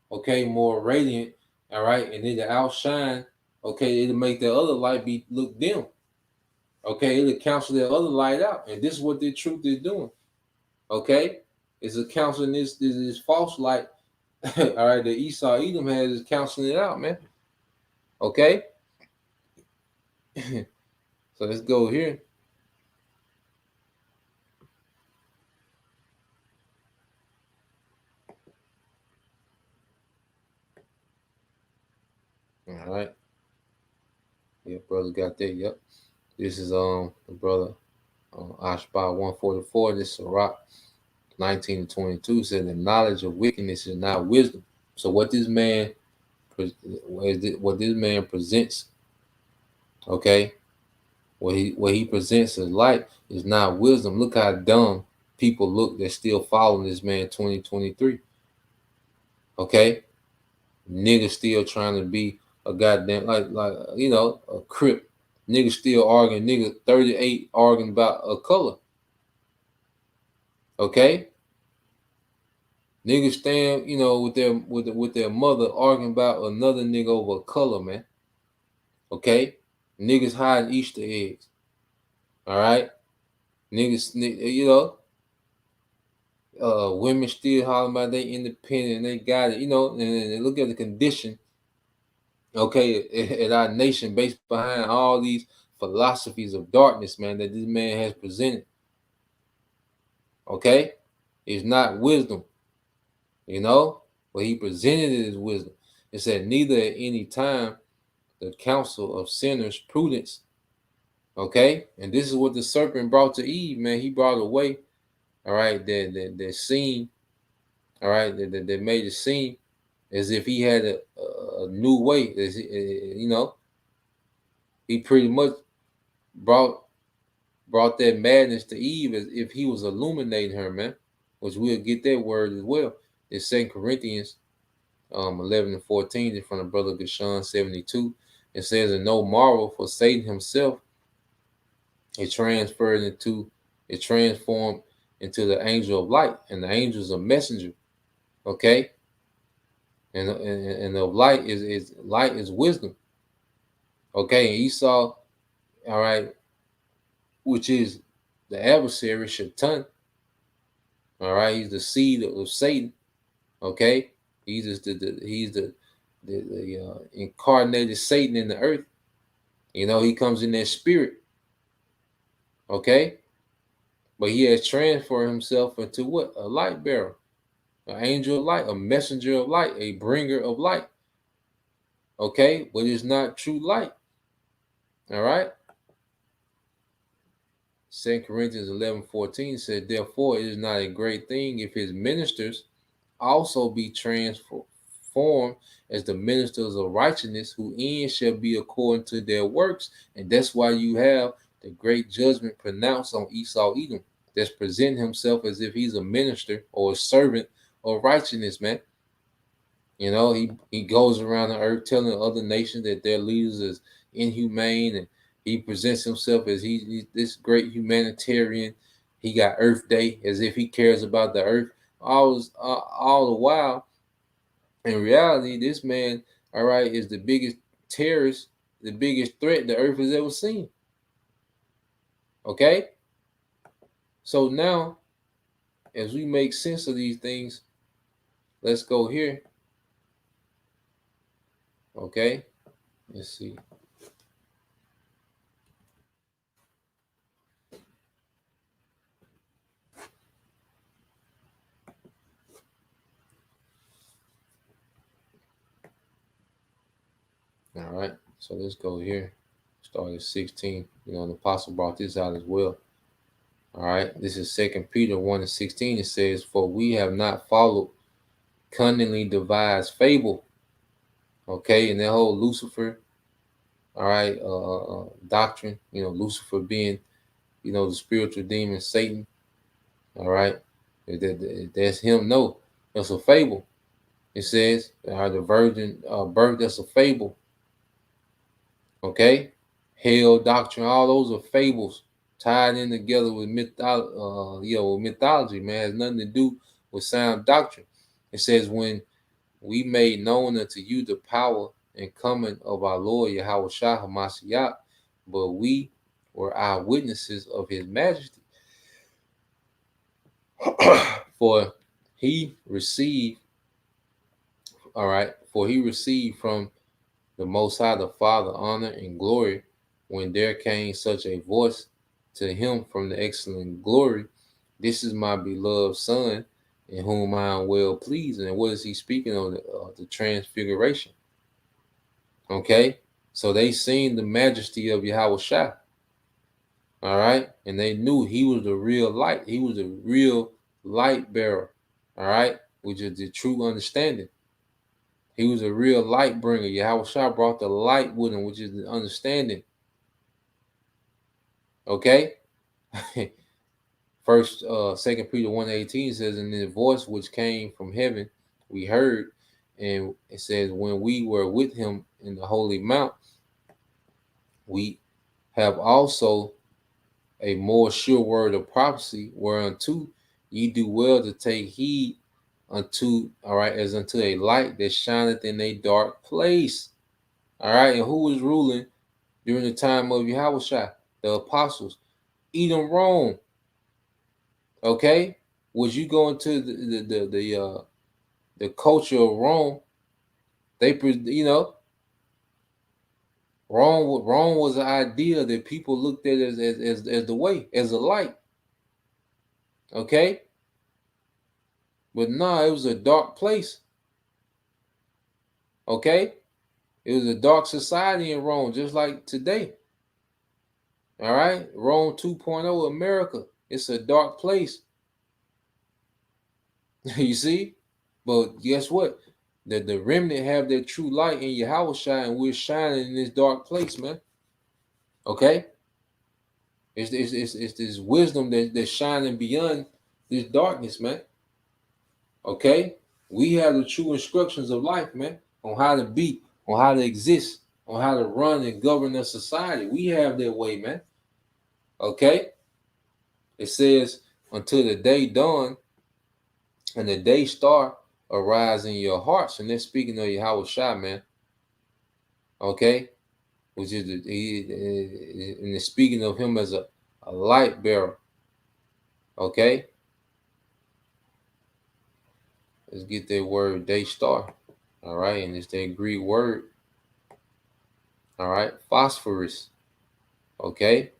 okay, more radiant, all right, and it'll outshine, okay, it'll make the other light look dim. Okay, it'll cancel that other light out. And this is what the truth is doing. Okay? It's a canceling this false light. All right, the Esau Edom has is canceling it out, man. Okay? So let's go here. All right. Yeah, brother got that. Yep. This is the brother Ashba 144. This is Sirach 19 to 22 said the knowledge of wickedness is not wisdom. So what this man presents, okay, what he presents as light is not wisdom. Look how dumb people look that's still following this man 2023. Okay, niggas still trying to be a goddamn a crip. Niggas still arguing. Niggas 38 arguing about a color. Okay, niggas stand with their mother arguing about another nigga over a color, man. Okay, niggas hiding Easter eggs. All right, niggas, women still hollering about they independent and they got it, and look at the condition, okay, at our nation based behind all these philosophies of darkness, man, that this man has presented. Okay, it's not wisdom, but he presented it as wisdom. It said, neither at any time the counsel of sinners prudence. Okay, and this is what the serpent brought to Eve, man. He brought away, all right, that scene, all right, that made it seem as if he had a new way. He pretty much brought that madness to Eve as if he was illuminating her, man. Which we'll get that word as well. It's 2 Corinthians 11 and 14 in front of Brother Gashan 72. It says, and no marvel, for Satan himself is transformed into the angel of light, and the angel is a messenger. Okay, and the light is wisdom. Okay, and Esau, all right, which is the adversary, Shaitan. All right, he's the seed of Satan. Okay, he's the incarnated Satan in the earth. He comes in that spirit. Okay, but he has transformed himself into what? A light bearer, an angel of light, a messenger of light, a bringer of light. Okay, but it's not true light. All right. 2 Corinthians 11:14 said, therefore it is not a great thing if his ministers also be transformed as the ministers of righteousness, whose end shall be according to their works. And that's why you have the great judgment pronounced on Esau Edom, that's presenting himself as if he's a minister or a servant of righteousness, man. He goes around the earth telling other nations that their leaders is inhumane, and he presents himself as he's this great humanitarian. He got Earth Day as if he cares about the earth. All the while, in reality, this man, all right, is the biggest terrorist, the biggest threat the earth has ever seen. Okay? So now, as we make sense of these things, let's go here. Okay? Let's see. All right, so let's go here. Start at 16. The apostle brought this out as well. All right, this is 2 Peter 1:16. It says, "For we have not followed cunningly devised fable." Okay, and that whole Lucifer, all right, doctrine, Lucifer being, the spiritual demon Satan, all right, that's him. No, that's a fable. It says, the virgin birth, that's a fable. Okay, hell doctrine, all those are fables tied in together with mythology, man. It has nothing to do with sound doctrine. It says, "When we made known unto you the power and coming of our Lord Yahawashi Hamashiach, but we were eyewitnesses of his majesty." For he received, all right, for he received from the Most High the Father honor and glory, when there came such a voice to him from the excellent glory, "This is my beloved Son, in whom I am well pleased." And what is he speaking of? The transfiguration. Okay, so they seen the majesty of Yahawashi. All right, and they knew he was the real light. He was the real light bearer. All right, which is the true understanding. He was a real light bringer. Yahawashi brought the light with him, which is the understanding. Okay. First, 2 Peter 1:18 says, "And the voice which came from heaven we heard," and it says, "When we were with him in the holy mount, we have also a more sure word of prophecy, whereunto ye do well to take heed unto," all right, "as unto a light that shineth in a dark place." All right, and who was ruling during the time of Yahawashi? The apostles. Edom, Rome. Okay, was you go into the culture of Rome? Rome was an idea that people looked at as the way, as a light. Okay, but no, it was a dark place. Okay, it was a dark society in Rome, just like today. All right, Rome 2.0 America. It's a dark place. You see, but guess what? The remnant have their true light in Yahawashi, and we're shining in this dark place, man. Okay, it's this wisdom that's shining beyond this darkness, man. Okay, we have the true instructions of life, man, on how to be, on how to exist, on how to run and govern a society. We have that way, man. Okay, it says, "Until the day dawn and the day star arise in your hearts," and they're speaking of Yahawashi, man. Okay, which is and they're speaking of him as a light bearer. Okay, let's get that word day star. All right, and it's that Greek word. All right, phosphorus. Okay,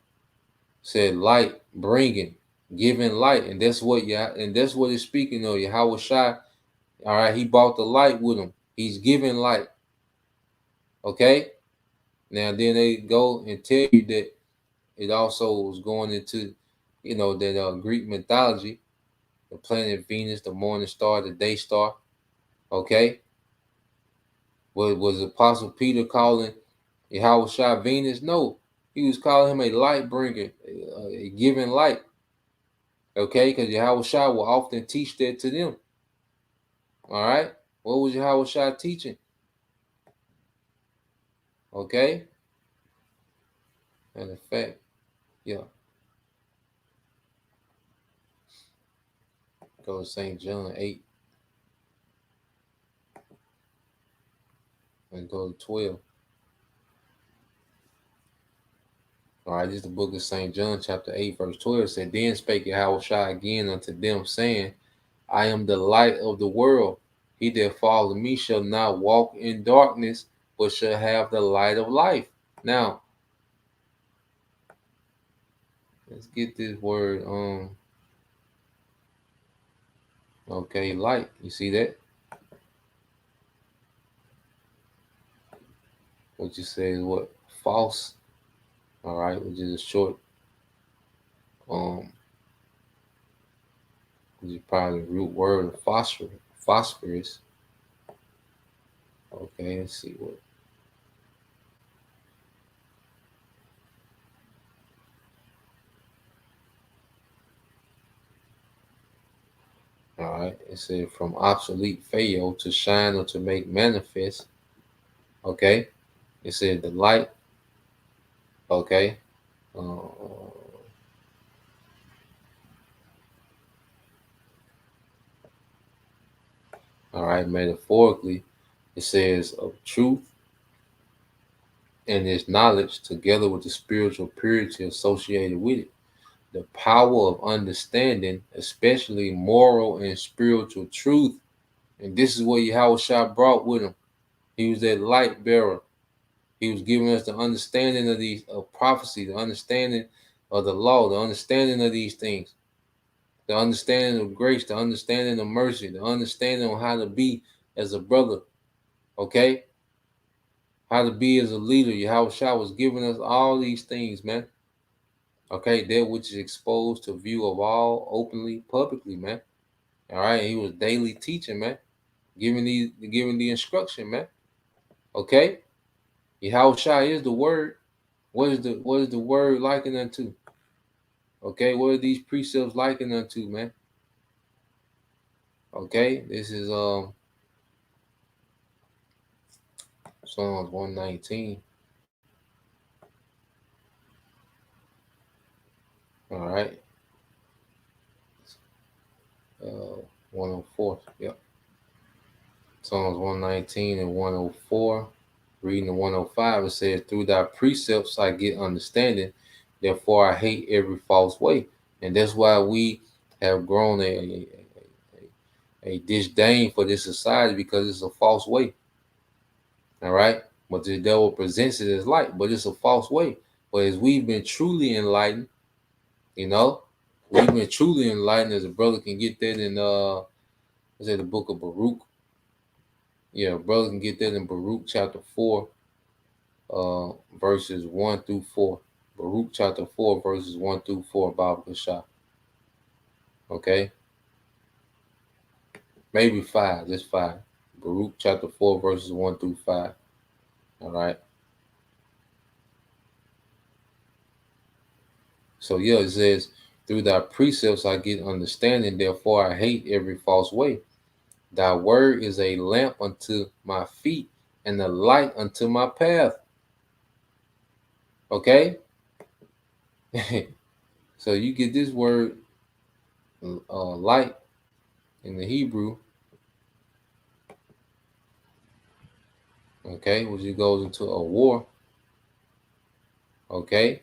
said light, bringing, giving light, and that's what it's speaking of. Yahawashi. All right, he brought the light with him. He's giving light. Okay, now then they go and tell you that it also was going into, that Greek mythology, the planet Venus, the morning star, the day star. Okay, was Apostle Peter calling Yahawashi Venus? No, he was calling him a light bringer, a giving light. Okay, because Yahawashi will often teach that to them. All right, what was Yahawashi teaching? Okay, and in fact, yeah, go to St. John 8 and go to 12. All right, this is the book of St. John, chapter 8, verse 12. It said, "Then spake Yahawashi again unto them, saying, I am the light of the world. He that followeth me shall not walk in darkness, but shall have the light of life." Now, let's get this word. Okay, light. You see that? What you say is what? False. All right, which is a short which is probably the root word of phosphorus. Okay, let's see what. All right, it said from obsolete fail to shine or to make manifest. Okay, it said the light. Okay, all right, metaphorically, it says of truth and its knowledge together with the spiritual purity associated with it. The power of understanding, especially moral and spiritual truth. And this is what Yahawashi brought with him. He was that light bearer. He was giving us the understanding of these of prophecy, the understanding of the law, the understanding of these things, the understanding of grace, the understanding of mercy, the understanding on how to be as a brother. Okay? How to be as a leader. Yahawashi was giving us all these things, man. Okay, that which is exposed to view of all openly, publicly, man. All right, he was daily teaching, man, giving the instruction, man. Okay, Yahawashi is the word. What is the word likened unto? Okay, what are these precepts likened unto, man? Okay, this is Psalms 119. All right, 104. Yep, Psalms 119 and 104. Reading the 105, it says, "Through thy precepts I get understanding, therefore I hate every false way." And that's why we have grown a disdain for this society, because it's a false way. All right. But the devil presents it as light, but it's a false way. But as we've been truly enlightened, you know, we've been truly enlightened, as a brother can get that in is it the book of Baruch? Yeah, brother can get that in Baruch chapter 4, verses 1 through 4. Baruch chapter 4, verses 1 through 4, Bible Kashah. Okay? Maybe 5, just 5. Baruch chapter 4, verses 1 through 5. All right? So, yeah, it says, "Through thy precepts I get understanding, therefore I hate every false way. Thy word is a lamp unto my feet and a light unto my path." Okay? So you get this word, light, in the Hebrew, okay, which it goes into a war, okay?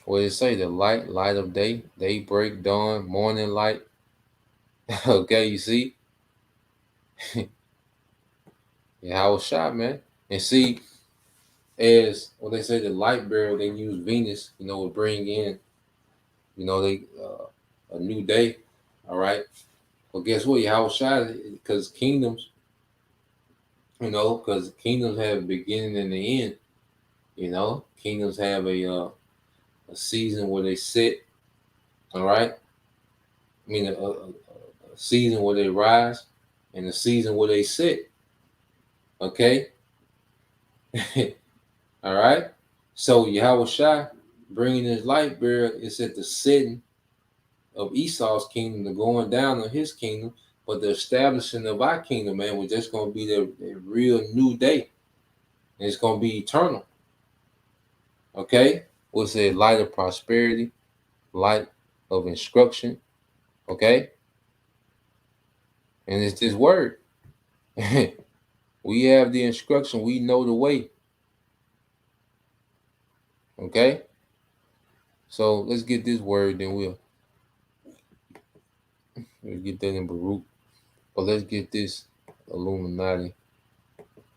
What did it say? The light, light of day, daybreak, dawn, morning light. Okay, you see? Yeah, how was shot, man. And see, as what they say, the light bearer, they use Venus, will bring in, they a new day. All right. Well, guess what? How was shot, because kingdoms, because kingdoms have a beginning and the end. Kingdoms have a season where they sit. All right. I mean, a season where they rise and a season where they sit. Okay. All right. So Yahawashi bringing his light bearer is at the setting of Esau's kingdom, the going down of his kingdom, but the establishing of our kingdom, man, was just going to be the real new day. And it's going to be eternal. Okay. What's a light of prosperity, light of instruction. Okay. And it's this word. We have the instruction. We know the way. Okay. So let's get this word, then we'll get that in Baruch. But let's get this Illuminati.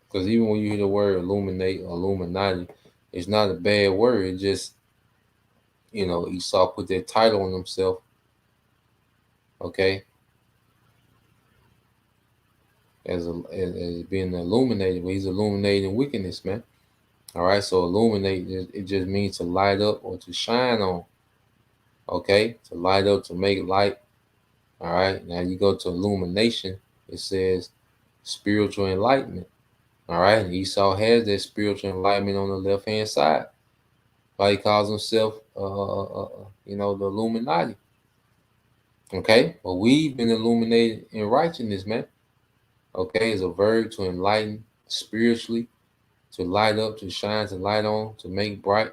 Because even when you hear the word illuminate, Illuminati, it's not a bad word. It just, Esau put that title on himself. Okay. As being illuminated, but he's illuminating wickedness, man. All right. So illuminate, it just means to light up or to shine on. Okay. To light up, to make light. All right. Now you go to illumination, it says spiritual enlightenment. All right. And Esau has that spiritual enlightenment on the left hand side. Why he calls himself, the Illuminati. Okay. Well, we've been illuminated in righteousness, man. Okay. It's a verb to enlighten spiritually, to light up, to shine, to light on, to make bright.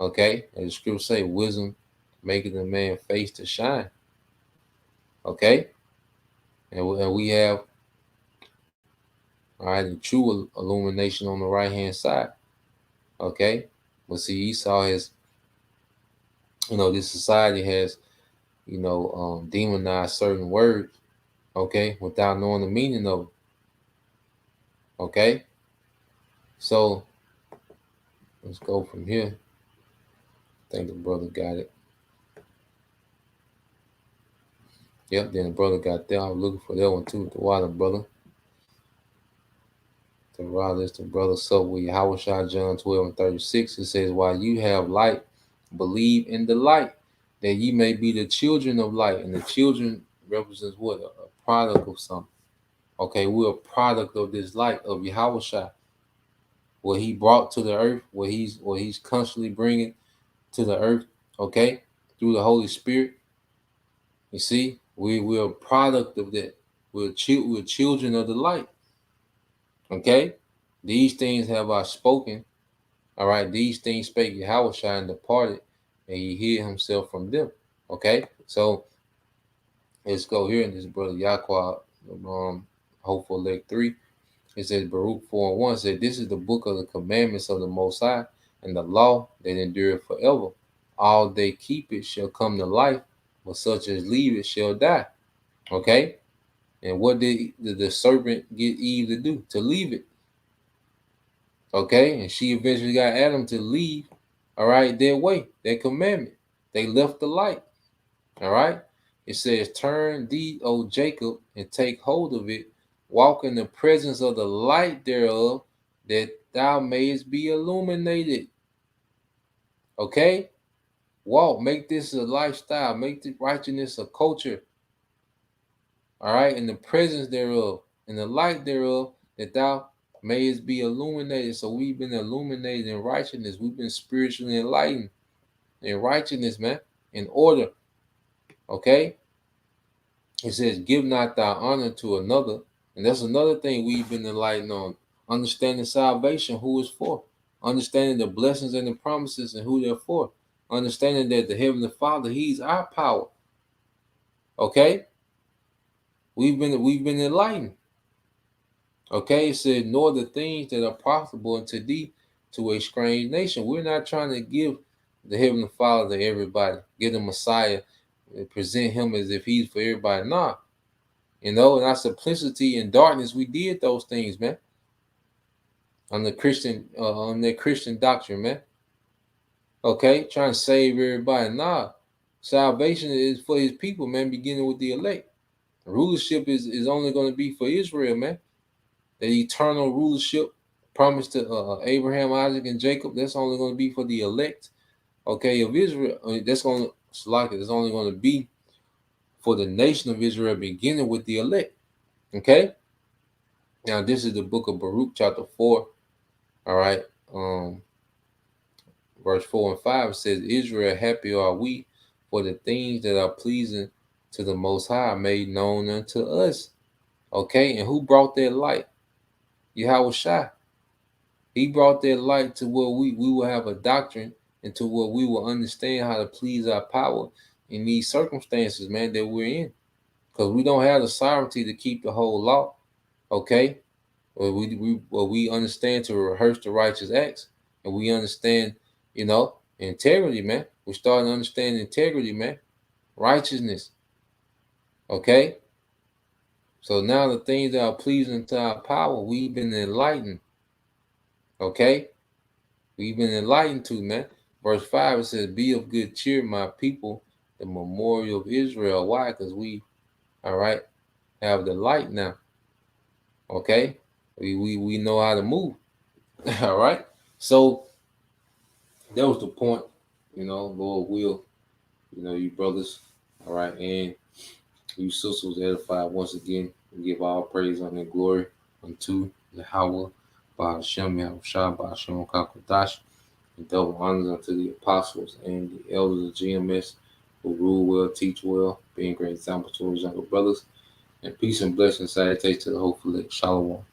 Okay. As the scripture say, wisdom maketh a man face to shine. Okay. And we have, all right, the true illumination on the right hand side. Okay. But see, Esau has, this society has, demonized certain words, okay, without knowing the meaning of it. Okay. So let's go from here. I think the brother got it. Yep, then the brother got that. I was looking for that one too. The water brother. The rather is the brother Subway YAHAWASHI, John 12:36. It says, while you have light, believe in the light, that ye may be the children of light. And the children represents what? A product of something. Okay, we're a product of this light of YAHAWASHI. What he brought to the earth, what he's constantly bringing to the earth, okay, through the Holy Spirit. You see, we're a product of that. We're children of the light. Okay, these things have I spoken. All right, these things spake Yahushua and departed, and he hid himself from them. Okay, so let's go here in this brother Yaqua, hopeful leg 3. It says Baruch 4:1 said, this is the book of the commandments of the Most High, and the law that endureth forever. All they keep it shall come to life, but such as leave it shall die. Okay, and what did the serpent get Eve to do? To leave it. Okay, and she eventually got Adam to leave, all right, their way, their commandment. They left the light, all right. It says, turn thee, O Jacob, and take hold of it, walk in the presence of the light thereof, that thou mayest be illuminated. Okay, walk, make this a lifestyle, make the righteousness a culture, all right, in the presence thereof, in the light thereof, that thou mayest be illuminated. So we've been illuminated in righteousness. We've been spiritually enlightened in righteousness, man, in order. Okay. It says, give not thy honor to another. And that's another thing we've been enlightened on. Understanding salvation, who is for. Understanding the blessings and the promises and who they're for. Understanding that the Heavenly Father, he's our power. Okay. We've been enlightened. Okay, it said, nor the things that are profitable unto thee to a strange nation. We're not trying to give the Heavenly Father to everybody, give the Messiah, and present him as if he's for everybody. Nah. In our simplicity and darkness, we did those things, man. On that Christian doctrine, man. Okay, trying to save everybody. Nah. Salvation is for his people, man, beginning with the elect. Rulership is only going to be for Israel, man. That eternal rulership promised to Abraham, Isaac, and Jacob, that's only going to be for the elect, okay, of Israel. That's only going to be for the nation of Israel, beginning with the elect. Okay. Now this is the book of Baruch, chapter 4. All right. Verse 4 and 5 says, Israel, happy are we, for the things that are pleasing to the Most High made known unto us. Okay. And who brought that light? YAHAWASHI. He brought that light to where we will have a doctrine and to where we will understand how to please our power in these circumstances, man, that we're in. Because we don't have the sovereignty to keep the whole law. Okay. We understand to rehearse the righteous acts, and we understand, integrity, man. We're starting to understand integrity, man. Righteousness. Okay. So now the things that are pleasing to our power, we've been enlightened. Okay. We've been enlightened to, man. Verse 5, it says, be of good cheer, my people, the memorial of Israel. Why? Because we, all right, have the light now. Okay. We know how to move. All right. So that was the point, Lord will, you brothers. All right. And You sister was edified once again. We give all praise and glory unto Yahweh, by Hashem, Yahushua, by Hashem, Kakodash, and double honors unto the apostles and the elders of GMS who rule well, teach well, being great examples to his younger brothers, and peace and blessings salutation to the hopeful elect. Shalom.